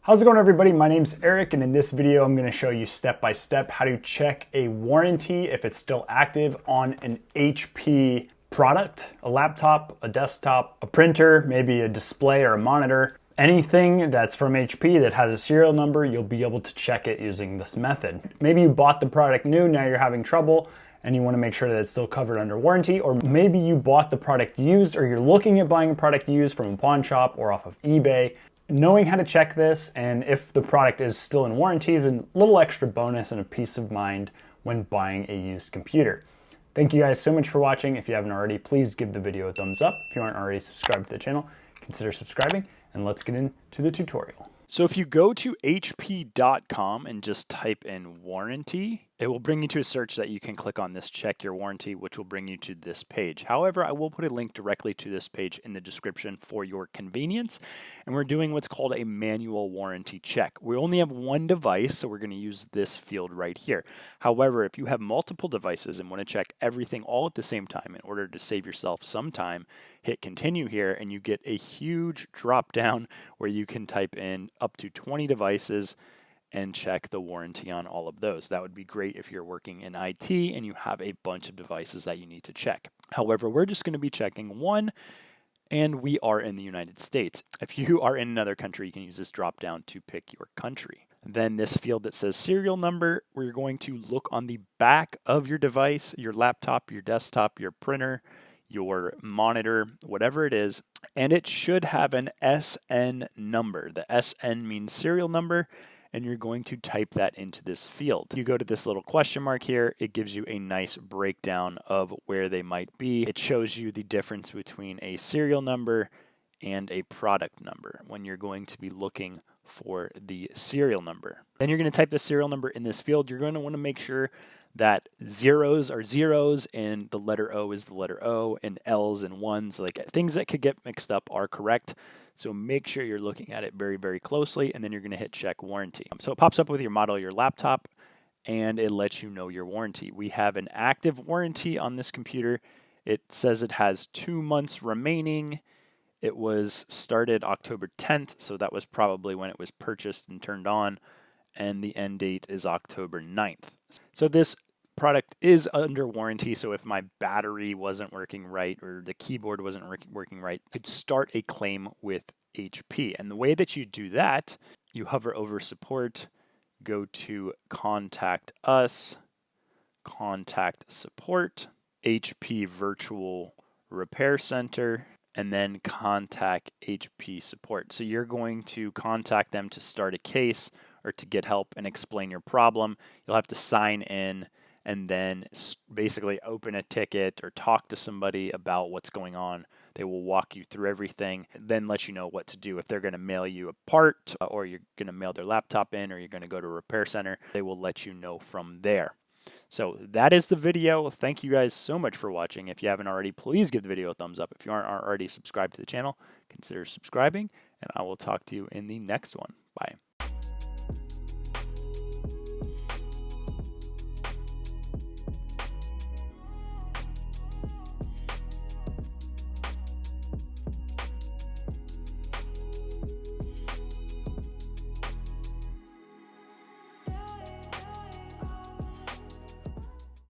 How's it going, everybody? My name's Eric, and in this video I'm going to show you step by step how to check a warranty if it's still active on an HP product, a laptop, a desktop, a printer, maybe a display or a monitor. Anything that's from HP that has a serial number, you'll be able to check it using this method. Maybe you bought the product new, now you're having trouble, and you want to make sure that it's still covered under warranty, or maybe you bought the product used, or you're looking at buying a product used from a pawn shop or off of eBay. Knowing how to check this and if the product is still in warranty is a little extra bonus and a peace of mind when buying a used computer. Thank you guys so much for watching. If you haven't already, please give the video a thumbs up. If you aren't already subscribed to the channel, consider subscribing, and let's get into the tutorial. So if you go to hp.com and just type in warranty, it will bring you to a search that you can click on this check your warranty, which will bring you to this page. However, I will put a link directly to this page in the description for your convenience. And we're doing what's called a manual warranty check. We only have one device, so we're going to use this field right here. However, if you have multiple devices and want to check everything all at the same time in order to save yourself some time, hit continue here and you get a huge drop down where you can type in up to 20 devices and check the warranty on all of those. That would be great if you're working in IT and you have a bunch of devices that you need to check. However, we're just going to be checking one, and we are in the United States. If you are in another country, you can use this drop down to pick your country. Then this field that says serial number, we're going to look on the back of your device, your laptop, your desktop, your printer, your monitor, whatever it is, and it should have an SN number. The SN means serial number, and you're going to type that into this field. You go to this little question mark here, it gives you a nice breakdown of where they might be. It shows you the difference between a serial number and a product number when you're going to be looking for the serial number. Then you're going to type the serial number in this field. You're going to want to make sure that zeros are zeros and the letter O is the letter O and L's and ones, like things that could get mixed up, are correct. So make sure you're looking at it very, very closely, and then you're going to hit check warranty. So it pops up with your model of your laptop and it lets you know your warranty. We have an active warranty on this computer. It says it has 2 months remaining. It was started October 10th, so that was probably when it was purchased and turned on, and the end date is October 9th. So this product is under warranty, so if my battery wasn't working right or the keyboard wasn't working right, I could start a claim with HP. And the way that you do that, you hover over support, go to contact us, contact support, HP virtual repair center, and then contact HP support. So you're going to contact them to start a case or to get help and explain your problem. You'll have to sign in and then basically open a ticket or talk to somebody about what's going on. They will walk you through everything, then let you know what to do. If they're going to mail you a part, or you're going to mail their laptop in, or you're going to go to a repair center, they will let you know from there. So that is the video. Thank you guys so much for watching. If you haven't already, please give the video a thumbs up. If you aren't already subscribed to the channel, consider subscribing, and I will talk to you in the next one. Bye.